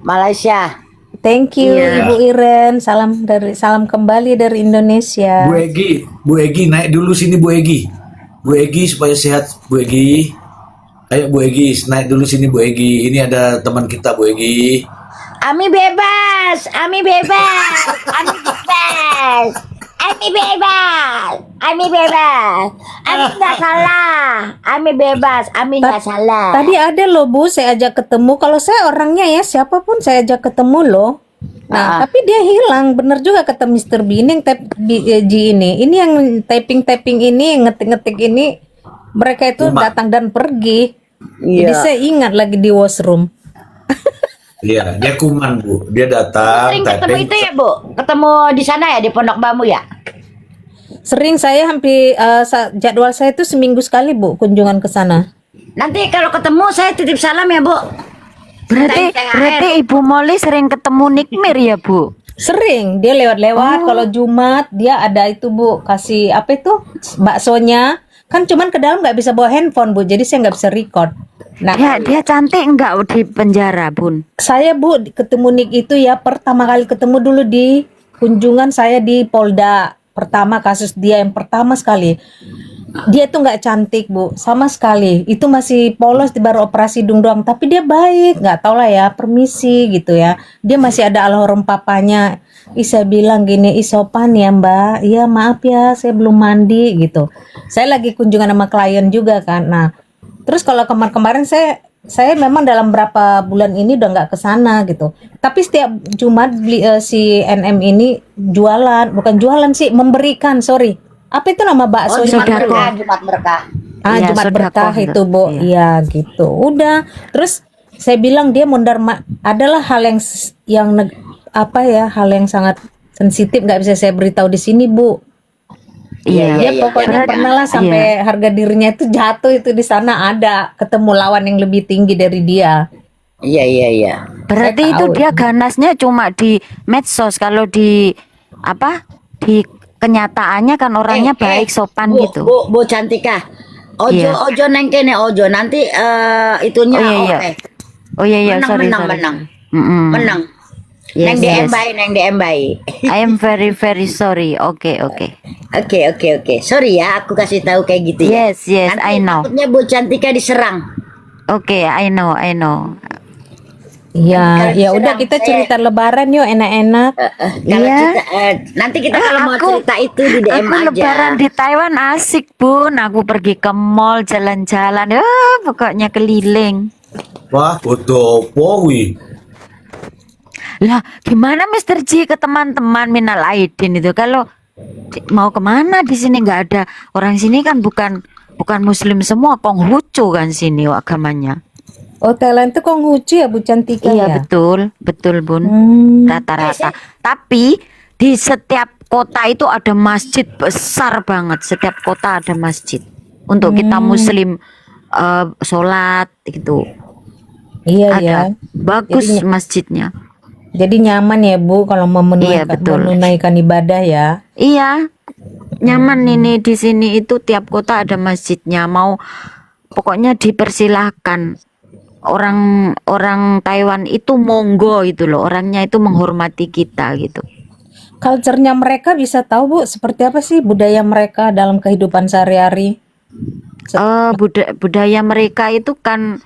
Malaysia. Thank you Iya. Ibu Iren. Salam kembali dari Indonesia. Bu Egi naik dulu sini Bu Egi. Bu Egi supaya sehat Bu Egi. Ayo Bu Egi naik dulu sini Bu Egi. Ini ada teman kita Bu Egi. Ami bebas, Ami bebas, Ami bebas, Ami bebas, Ami bebas, Ami nggak salah, Ami bebas, Ami nggak salah. Tadi ada loh Bu, saya ajak ketemu. Kalau saya orangnya ya siapapun saya ajak ketemu loh. Nah, tapi dia hilang. Bener juga kata Mr. B ini yang G ini. Ini yang typing ini, yang ngetik-ngetik ini. Mereka itu Cuma- datang dan pergi. Jadi Iya. saya ingat lagi di washroom. Iya, dia kuman Bu. Dia datang. Sering ketemu typing. itu ya Bu? Ketemu di sana ya di Pondok Bambu ya? Sering saya hampir jadwal saya itu seminggu sekali Bu kunjungan ke sana. Nanti kalau ketemu saya titip salam ya Bu. Berarti Ibu Molly sering ketemu Nikmir ya, Bu? Sering dia lewat-lewat. Kalau Jumat dia ada itu Bu kasih apa itu baksonya. Kan cuman ke dalam nggak bisa bawa handphone Bu, jadi saya nggak bisa record. Nah, Dia cantik enggak di penjara, Bun? saya Bu ketemu Nick itu ya pertama kali ketemu dulu di kunjungan saya di Polda. Pertama kasus dia yang pertama sekali. Dia tuh nggak cantik Bu, sama sekali. Itu masih polos di baru operasi hidung doang, tapi dia baik. Nggak tau lah ya, permisi gitu ya. Dia masih ada almarhum papanya. Saya bilang gini, sopan ya Mbak. Iya maaf ya, saya belum mandi gitu. Saya lagi kunjungan sama klien juga kan. Nah, terus kalau kemarin saya memang dalam berapa bulan ini udah nggak ke sana gitu. Tapi setiap Jumat beli si NM ini jualan, bukan jualan sih, memberikan, sorry. Apa itu nama bakso? Jumat sedekah. berkah, Jumat berkah. Iya, Jumat sedekah berkah gitu. itu, Bu. Iya. Iya, gitu. Udah. Terus saya bilang dia adalah hal yang apa ya, hal yang sangat sensitif nggak bisa saya beritahu di sini, Bu. Iya. Dia pokoknya Berarti- pernah lah sampai harga dirinya itu jatuh itu di sana ada ketemu lawan yang lebih tinggi dari dia. Iya iya iya. Berarti Saya itu tahu dia ganasnya cuma di medsos. Kalau di apa? Di kenyataannya kan orangnya baik, sopan Bu, gitu. Bu Cantika. Ojo Iya. ojo neng kene ojo nanti itunya Oh, iya, iya. oke. Oh iya iya, Menang, sorry menang, sorry. menang. Mm-mm. Menang. Yes, neng DM yes. baik, neng DM baik. I am very very sorry. Oke oke. Oke. Sorry ya, aku kasih tahu kayak gitu ya. Yes yes, Nanti I know. takutnya Bu Cantika diserang. Oke, I know I know. Iya, Kalau ya udah diserang, kita saya- cerita lebaran yuk enak-enak. Kalau Iya. kita nanti kita kalau mau Aku- cerita itu di DM Aku aja. lebaran di Taiwan asik, Bun. Aku pergi ke mall jalan-jalan. Pokoknya keliling. Wah, foto powi. Lah, gimana Mr. J ke teman-teman minal aidin itu kalau mau kemana di sini nggak ada orang sini kan bukan Muslim semua, Konghucu kan sini agamanya. Oh, Thailand itu Konghucu ya Bu Cantika Iya ya? betul Bun. Hmm. Rata-rata. Tapi di setiap kota itu ada masjid besar banget. Setiap kota ada masjid untuk kita Muslim sholat gitu. Iya Ada ya. bagus Jadi- masjidnya. Jadi nyaman ya Bu kalau mau Iya, betul. menunaikan ibadah ya. Iya, nyaman ini di sini itu tiap kota ada masjidnya. Mau pokoknya dipersilahkan. Orang Taiwan itu monggo itu loh. Orangnya itu menghormati kita gitu. Culture-nya mereka bisa tahu Bu seperti apa sih budaya mereka dalam kehidupan sehari-hari? Budaya mereka itu kan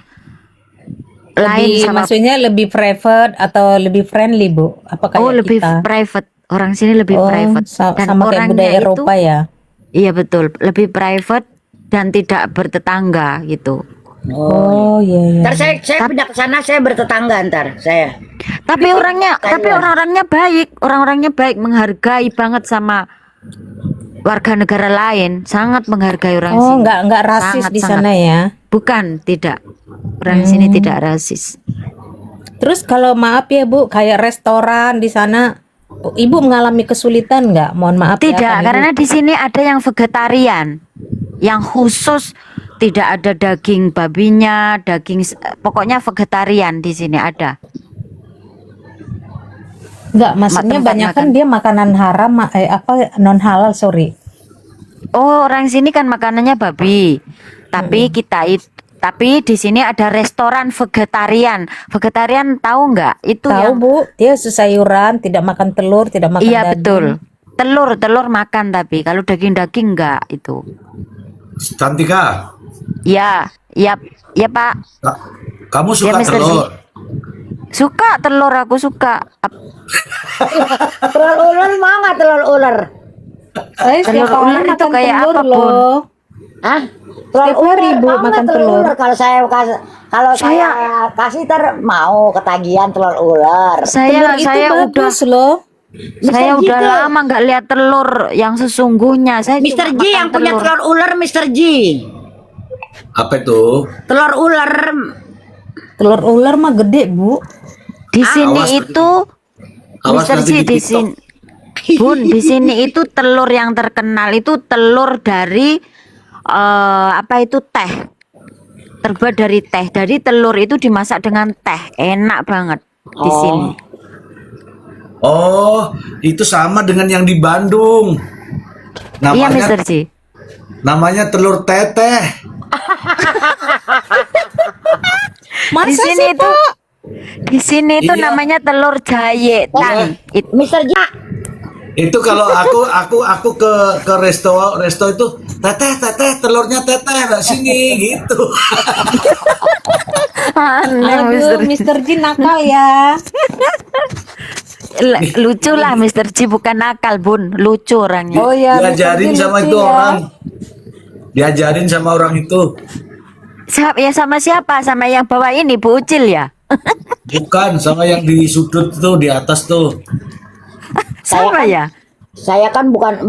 lain Lebih, sama maksudnya lebih private atau lebih friendly Bu? Apa kayak lebih kita? private. Orang sini lebih Oh, private sama kayak budaya Eropa ya? Iya betul, lebih private dan tidak bertetangga gitu. Oh iya iya. Ntar saya pindah ke sana, saya bertetangga ntar saya. Tapi orang-orangnya baik, orang-orangnya baik, menghargai banget sama warga negara lain, sangat menghargai orang Oh, sini. nggak rasis Sangat, di sangat. sana ya? Bukan, tidak. Orang sini tidak rasis. Terus kalau maaf ya Bu, kayak restoran di sana, Ibu mengalami kesulitan nggak? Mohon maaf ya. Tidak, kan Ibu- karena di sini ada yang vegetarian, yang khusus tidak ada daging babinya, pokoknya vegetarian di sini ada. nggak, maksudnya tempat banyak makan. kan dia makanan haram, apa non halal, sorry. Oh, orang sini kan makanannya babi. Tapi kita itu Tapi di sini ada restoran vegetarian. Vegetarian tahu nggak? Itu Tahu yang Bu, dia sayuran, tidak makan telur, tidak makan iya daging. betul. Telur makan tapi kalau daging-daging nggak itu. Cantika, Ya, ya, ya Pak. kamu suka Mr. Ji. telur? Suka telur aku suka. Telur ular mau nggak telur ular? Saya setiap Telur ular hari itu makan kayak telur apa, Bun? loh. Hah? Setiap hari, Bu, mau nggak makan telur. Kalau saya saya kasih mau ketagihan telur ular. Telur itu Saya udah bagus loh. saya Mr. Ji udah tuh. lama nggak lihat telur yang sesungguhnya. Saya Mr. cuma Ji makan yang punya telur ular, Mr. Ji. Apa itu? Telur ular. Telur ular mah gede Bu. Di sini awas itu Awas Mister nanti Ji di di TikTok. sini. Bun, di sini itu telur yang terkenal itu telur dari apa itu teh. Terbuat dari teh. Jadi telur itu dimasak dengan teh. Enak banget di Oh. sini. Oh, itu sama dengan yang di Bandung. Iya, Namanya Mister Ji. namanya telur teteh. Di Masa sini sih itu Pak? di sini itu Iya. namanya telur jayetan. Mr. Ji. Itu kalau aku ke resto itu teteh telurnya teteh nggak sini gitu. Aneh, Mister Aduh, Mister Jin nakal ya. Lucu lah Mister Ji, bukan nakal Bun, lucu orangnya. Oh ya, Diajarin Mr. Jin sama lucu itu ya. orang. Diajarin sama orang itu. Ya sama siapa? Sama yang bawa ini Bu Ucil ya? Bukan sama yang di sudut tuh di atas tuh. Sama ya? Saya kan bukan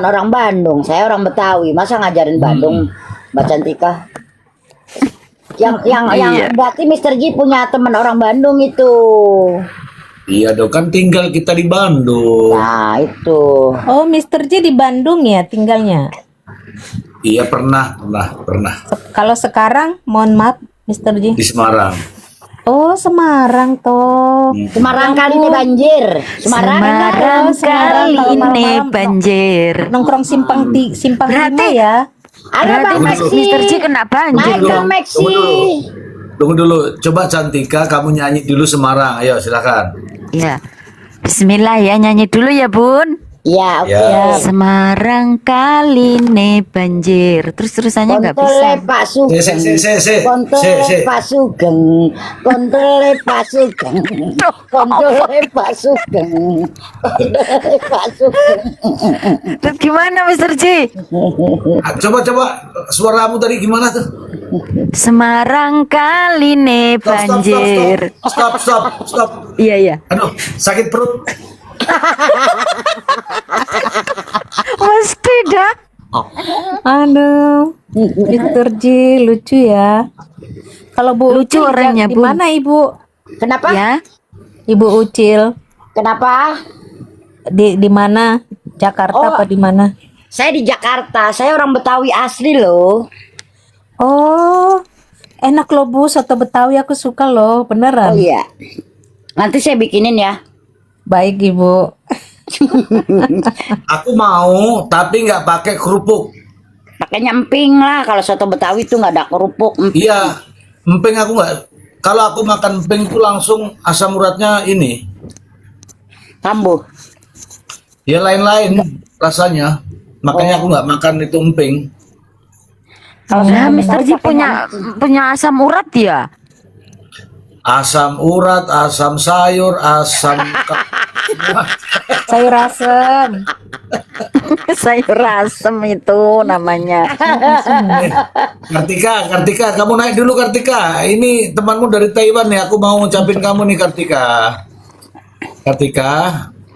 orang Bandung. Saya orang Betawi. Masa ngajarin Bandung, Mbak Cantika? Yang Iya. berarti Mr. Ji punya teman orang Bandung itu. Iya dong, kan tinggal kita di Bandung. Nah, itu. Oh, Mister J di Bandung ya tinggalnya. Iya pernah. Kalau sekarang, mohon maaf, Mister J. Di Semarang. Oh, Semarang toh. Semarang kali ini banjir. Semarang Semarang kali kalau ini malam-malam banjir. Nongkrong simpang Berarti- 5 ya. Halo Berarti Bang Mister Maxi. Mister Ji kena banjir Michael dong. Maxi. Tunggu dulu. Coba Cantika kamu nyanyi dulu Semarang. Ayo silakan. Ya. Bismillah ya, nyanyi dulu ya Bun. Ya, oke. Ya. Semarang kali ini banjir. Terus-terusannya nggak bisa. Kontole Pak Sugeng. Se. Kontole Pak Sugeng. Kontole Pak Sugeng. Kontole Pak Sugeng. Kontole Pak Sugeng. Terus gimana Mister Ji? Ah, Coba suaramu tadi gimana tuh? Semarang kali ini banjir. Stop. Iya. Aduh, sakit perut. Mesti dah. Aduh, Mister J lucu ya. Kalau Bu Lucu Ucil orangnya, di Bun. mana Ibu? Kenapa? Ya. Ibu Ucil Kenapa? di mana? Jakarta Oh. apa di mana? Saya di Jakarta. Saya orang Betawi asli loh. Oh, enak loh Bu, soto Betawi aku suka loh, Oh beneran. iya. Nanti saya bikinin ya. Baik Ibu. Aku mau, tapi nggak pakai kerupuk. Pakainya emping lah. Kalau soto Betawi itu nggak ada kerupuk. Iya, emping aku nggak. Kalau aku makan emping itu langsung asam uratnya ini. Kambuh. Ya lain-lain rasanya. Makanya aku nggak makan itu emping. Kalau Nah, soto Mister Betawi Ji pakainya punya asam urat ya? Asam urat, asam sayur, asam Sayur asem. Sayur asem itu namanya. Kartika, kamu naik dulu Kartika. Ini temanmu dari Taiwan nih. Aku mau ngucapin kamu nih Kartika.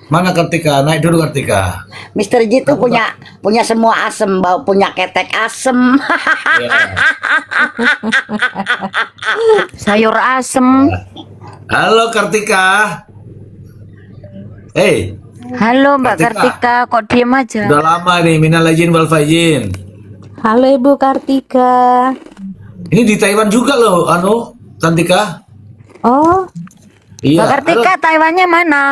Mana Kartika? Naik dulu Kartika. Mr. Ji tuh punya semua asem, punya ketek asem. Ya. Sayur asem. Halo Kartika. Hey, Halo Mbak Kartika. Kartika, kok diem aja? udah lama nih minal aizin wal faizin. Halo Ibu Kartika. Ini di Taiwan juga loh, Cantika. Oh, Iya. Mbak Kartika, Taiwannya mana?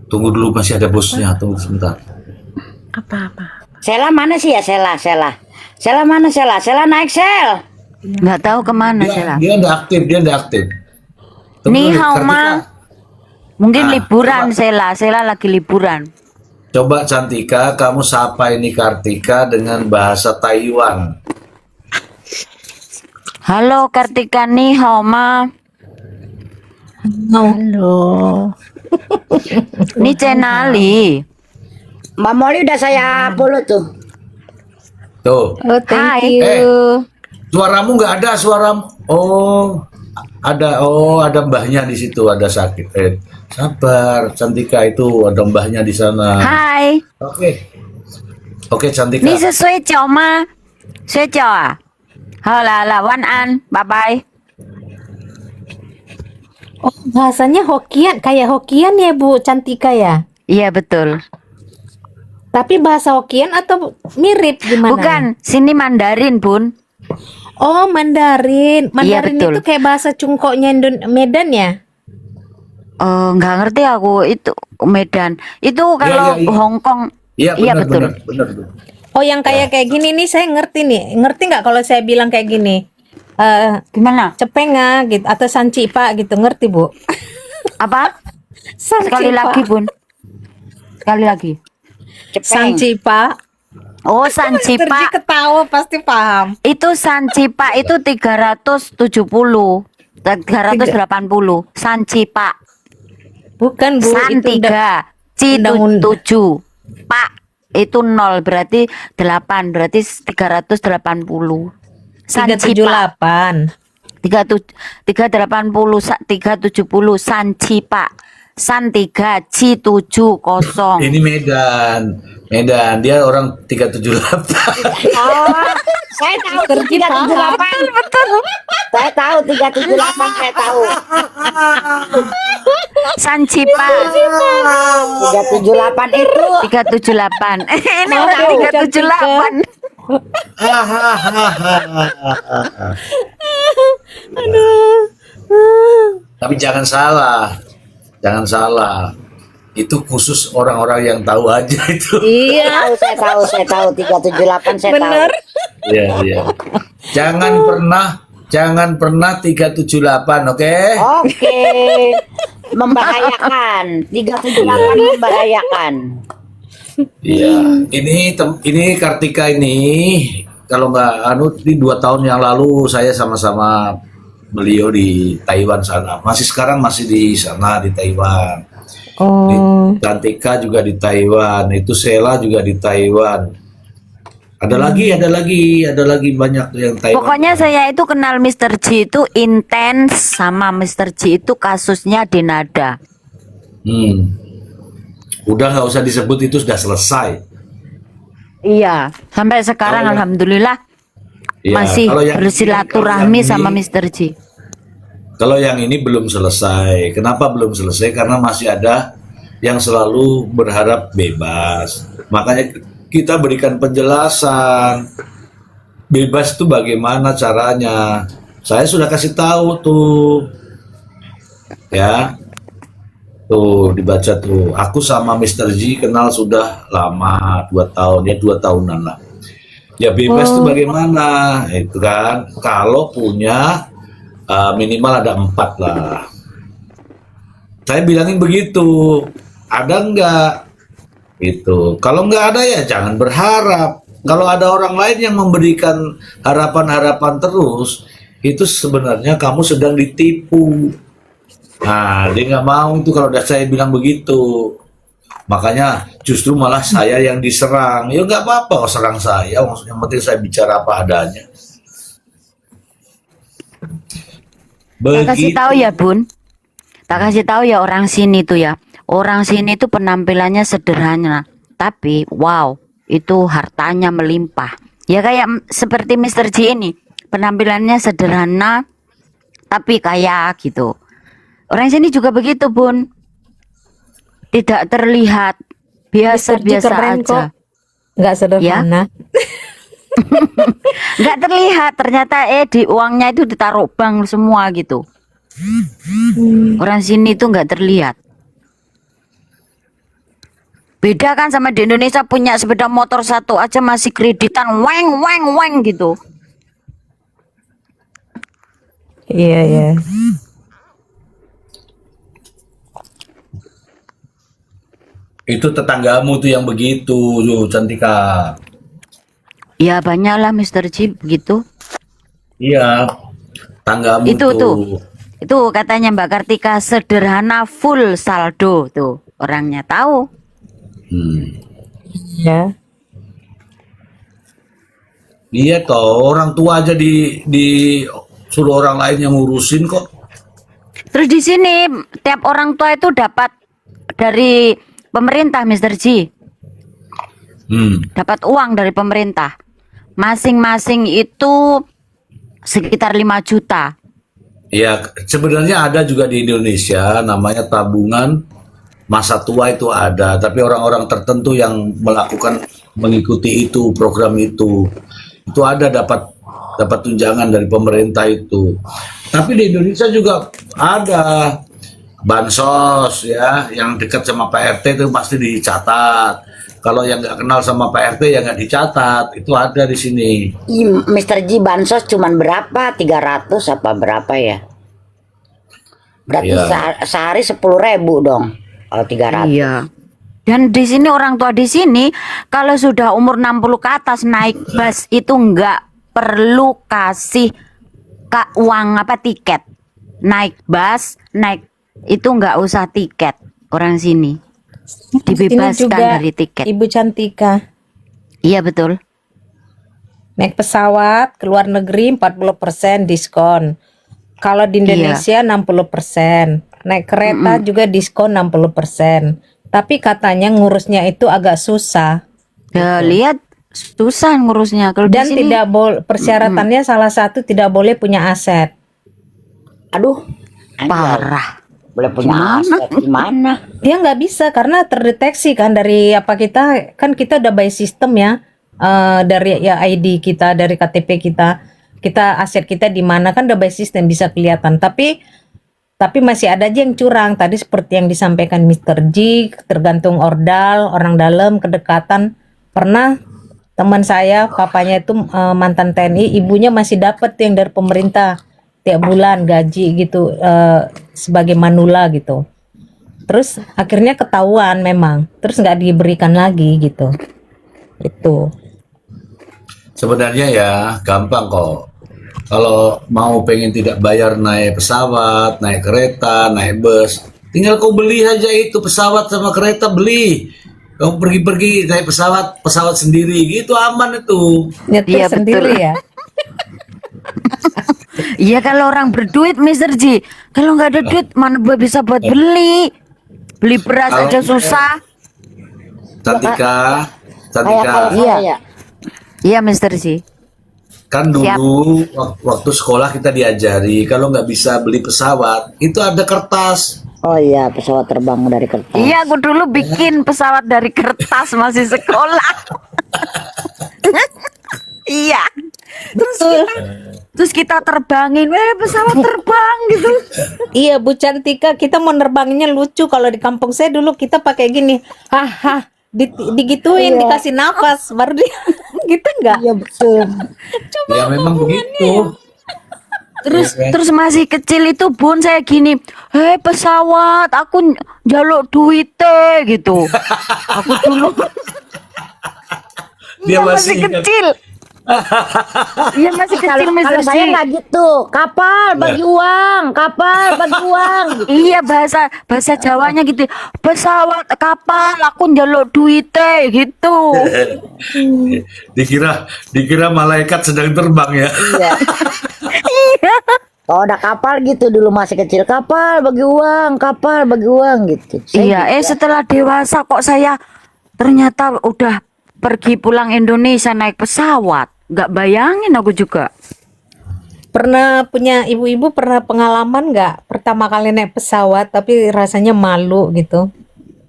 Tunggu dulu masih ada bosnya, tunggu sebentar. Sela mana sih ya Sela? Sela mana Sela? Sela naik Sel. Nggak tahu kemana Sela. Dia nggak aktif, dia nggak aktif. Tunggu Ni dulu, hao Kartika. ma. Mungkin Ah, liburan Sela lagi liburan. Coba Cantika, kamu sapa ini Kartika dengan bahasa Taiwan. Halo Kartika, ni hao ma. Halo. Ni Cenali. Mbak Molly udah saya follow tuh. Tuh, Oh, thank Hai. you. suaramu nggak ada suaramu. Oh, ada mbahnya di situ, ada sakit. Sabar, Cantika itu ada mbahnya di sana. Hai. Oke, oke Cantika. 你是睡觉吗？睡觉啊？好啦啦，晚安，拜拜。 Oh, bahasanya Hokkien, kayak Hokkien ya Bu Cantika ya? Iya betul. Tapi bahasa Hokkien atau mirip gimana? Bukan, sini Mandarin bun. Oh, Mandarin. Iya, Mandarin betul. itu kayak bahasa cungkoknya Medan ya? Nggak ngerti aku itu Medan. Itu kalau iya. Hong Kong. Iya Iya, benar, betul. benar, benar. Oh, yang kayak gini nih saya ngerti nih. Ngerti nggak kalau saya bilang kayak gini? Gimana? Cepenga gitu atau sanci pak gitu, ngerti Bu? Apa? Sanci Sekali lagi bun. Sekali lagi. Cepeng. Sanci pak. Oh Sancipa. Terji ketawa pasti paham. Itu Sancipa itu 370. 380. Sancipa. Bukan Bu, San itu 3, Ci undang-undang. 7, Pak itu 0 berarti 8 berarti 380. San Cipa 378. 380 370 San Cipa. San 3 Ci 7 0. Ini Medan, dia orang 378. Oh, saya tahu tuh 378. Betul. Saya tahu 378, saya tahu. San Cipa 378 itu 378. Ini Maaf, udah Bu, 378. Tapi jangan salah. Itu khusus orang-orang yang tahu aja itu. Iya, saya tahu 378 saya bener. tahu. Iya. Jangan pernah 378, oke? Oke. Membahayakan. 378 membahayakan. Iya. Ini Kartika ini kalau nggak ini 2 tahun yang lalu saya sama-sama beliau di Taiwan sana. Masih di sana di Taiwan. Oh, Cantika juga di Taiwan, itu Sela juga di Taiwan. Ada lagi banyak tuh yang Taiwan. Pokoknya saya itu kenal Mr. G itu intens sama Mr. G itu kasusnya di Nada. Udah nggak usah disebut, itu sudah selesai. Iya. Sampai sekarang Kalau yang- alhamdulillah Ya, masih kalau yang- bersilaturahmi kalau yang sama ini- Mr. G. Kalau yang ini belum selesai. Kenapa belum selesai? Karena masih ada yang selalu berharap bebas. Makanya kita berikan penjelasan. Bebas itu bagaimana caranya? Saya sudah kasih tahu tuh. Ya. Tuh dibaca tuh. Aku sama Mr. G kenal sudah lama, 2 tahun, ya 2 tahunan lah. Ya bebas tuh bagaimana? Itu kan kalau punya minimal ada 4 lah. Saya bilangin begitu. Ada enggak? Itu. Kalau enggak ada ya jangan berharap. Kalau ada orang lain yang memberikan harapan-harapan terus, itu sebenarnya kamu sedang ditipu. Nah, dia nggak mau itu kalau udah saya bilang begitu. Makanya justru malah saya yang diserang. Ya nggak apa-apa kok serang saya. Yang penting saya bicara apa adanya. Tak kasih tahu ya Bun. Tak kasih tahu ya orang sini tuh ya. Orang sini tuh penampilannya sederhana, tapi wow, itu hartanya melimpah. Ya kayak seperti Mr. G ini, penampilannya sederhana, tapi kaya gitu. Orang sini juga begitu Bun. Tidak terlihat, biasa-biasa keren aja. kok. Nggak sederhana. Nggak terlihat, ternyata di uangnya itu ditaruh bank semua gitu. Orang sini tuh nggak terlihat. Beda kan sama di Indonesia, punya sepeda motor satu aja masih kreditan weng weng weng gitu. Iya, iya. Itu tetanggamu tuh yang begitu, tuh Cantika. Ya banyak lah Mr. Ji begitu. Iya, tanggamu Itu tuh. itu katanya Mbak Kartika sederhana full saldo tuh orangnya tahu. Hmm. Ya. Iya toh, orang tua aja di suruh orang lain yang ngurusin kok. Terus di sini tiap orang tua itu dapat dari pemerintah Mr. Ji, Hmm. dapat uang dari pemerintah. Masing-masing itu sekitar 5 juta. Ya, sebenarnya ada juga di Indonesia namanya tabungan masa tua itu ada, tapi orang-orang tertentu yang mengikuti itu program itu ada dapat tunjangan dari pemerintah itu. Tapi di Indonesia juga ada bansos ya, yang dekat sama Pak RT itu pasti dicatat. Kalau yang nggak kenal sama Pak RT ya nggak dicatat. Itu ada di sini. Mr. Ji, bansos cuman berapa? 300 apa berapa ya? Berarti Iya. sehari 10.000 dong. Kalau 300. Iya. Dan di sini orang tua di sini kalau sudah umur 60 ke atas naik bus itu nggak perlu kasih uang apa tiket. Naik bus, naik itu nggak usah tiket orang sini. Sini Dibebaskan juga dari tiket. Ibu Cantika. Iya betul. Naik pesawat ke luar negeri 40% diskon. Kalau di Indonesia 60%. Naik kereta juga diskon 60%. Tapi katanya ngurusnya itu agak susah. Ya, lihat susah ngurusnya kalau di Dan sini. tidak boleh, persyaratannya salah satu tidak boleh punya aset. Aduh, anjay. Parah. Boleh punya aset gimana? Dia nggak bisa karena terdeteksi kan dari apa kita kan kita udah by system ya, dari ya ID kita, dari KTP kita aset kita di mana kan udah by system bisa kelihatan. Tapi masih ada aja yang curang. Tadi seperti yang disampaikan Mr. G, tergantung ordal, orang dalam, kedekatan. Pernah teman saya, papanya itu mantan TNI, ibunya masih dapat yang dari pemerintah tiap bulan gaji gitu, sebagai manula gitu. Terus akhirnya ketahuan memang, terus nggak diberikan lagi gitu. Itu. Sebenarnya ya gampang kok. Kalau mau pengen tidak bayar naik pesawat, naik kereta, naik bus, tinggal kau beli aja itu pesawat sama kereta beli. Kau pergi-pergi naik pesawat sendiri gitu aman itu. Nyetir Iya, sendiri betul. ya. Iya kalau orang berduit Mr. Ji. Kalau nggak ada duit mana bisa buat beli. Beli beras Kalau- aja susah. Cantika, Kayak Iya. saya. Iya Mr. Ji. kan dulu waktu sekolah kita diajari kalau nggak bisa beli pesawat itu ada kertas. Oh iya, pesawat terbang dari kertas. Iya aku dulu bikin pesawat dari kertas masih sekolah. Iya. Terus kita terbangin, pesawat terbang gitu. Iya Bu Cantika, kita mau nerbangnya lucu. Kalau di kampung saya dulu kita pakai gini, haha, digituin, dikasih nafas, baru dia gitu nggak? Iya betul. Ya memang begitu. Terus masih kecil itu bun saya gini, hei pesawat, aku jaluk duit gitu. Aku dulu Dia masih masih ingat. kecil. Iya masih kecil Kalau Mr. saya Ji. nggak gitu, kapal bagi uang, kapal bagi uang. Iya bahasa Jawanya gitu. Pesawat, kapal, aku njaluk duit gitu. dikira malaikat sedang terbang ya. Iya. Kalau ada kapal gitu dulu masih kecil, kapal bagi uang gitu. Iya, setelah dewasa kok saya ternyata udah pergi pulang Indonesia naik pesawat. Nggak bayangin aku juga. Pernah punya ibu-ibu pernah pengalaman nggak pertama kali naik pesawat tapi rasanya malu gitu?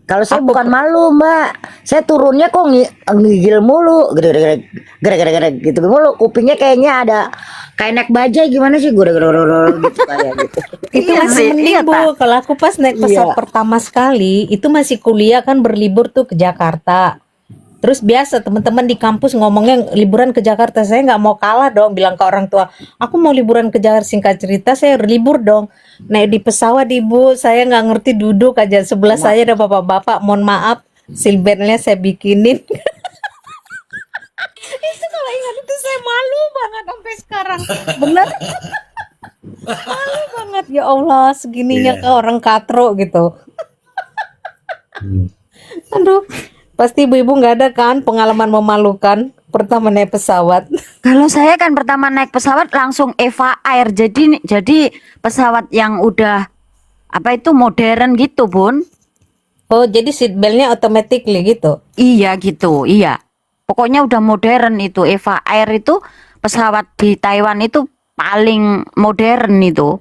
Kalau saya bukan malu mbak, saya turunnya kok ngigil mulu, gede gitu mulu, kupingnya kayaknya ada kayak naik bajai gimana sih, gede gitu kayak gitu. Itu Iya masih sih, mending iya, Bu. tak? Kalau aku pas naik pesawat Iya. pertama sekali, itu masih kuliah kan berlibur tuh ke Jakarta. Terus biasa teman-teman di kampus ngomongnya liburan ke Jakarta. Saya nggak mau kalah dong bilang ke orang tua. Aku mau liburan ke Jakarta, singkat cerita saya libur dong. Naik di pesawat ibu, saya nggak ngerti duduk aja. Sebelah saya ada bapak-bapak, mohon maaf, silbennya saya bikinin. Itu kalau ingat itu saya malu banget sampai sekarang. Bener. Malu banget ya Allah, segininya Iya. ke orang katro gitu. Hmm. Aduh, pasti ibu-ibu nggak ada kan pengalaman memalukan pertama naik pesawat. Kalau saya kan pertama naik pesawat langsung Eva Air. Jadi pesawat yang udah apa itu modern gitu, Bun. Oh, jadi seat beltnya automatically gitu. Iya gitu, iya. Pokoknya udah modern itu. Eva Air itu pesawat di Taiwan itu paling modern itu.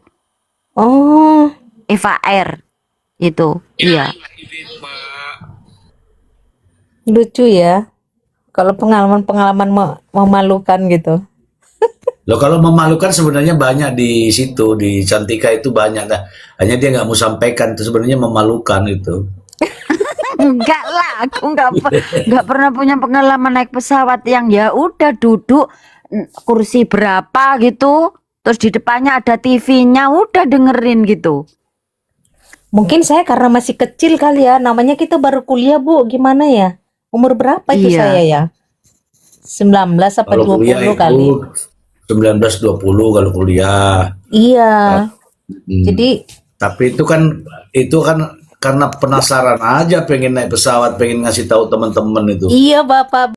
Oh, Eva Air itu, iya. lucu ya. Kalau pengalaman-pengalaman memalukan gitu. Loh kalau memalukan sebenarnya banyak di situ, di Cantika itu banyak. Nah, hanya dia nggak mau sampaikan, itu sebenarnya memalukan itu. Enggak lah, aku nggak pernah punya pengalaman naik pesawat yang ya udah duduk kursi berapa gitu, terus di depannya ada TV-nya, udah dengerin gitu. Mungkin saya karena masih kecil kali ya. Namanya kita baru kuliah, Bu. Gimana ya? Umur berapa itu Iya. saya ya? 19 apa Kalau 20 kuliah kali. itu 19-20 kalau kuliah. Iya. Hmm. Jadi Tapi itu kan karena penasaran aja pengen naik pesawat, pengen ngasih tahu teman-teman itu. iya Bapak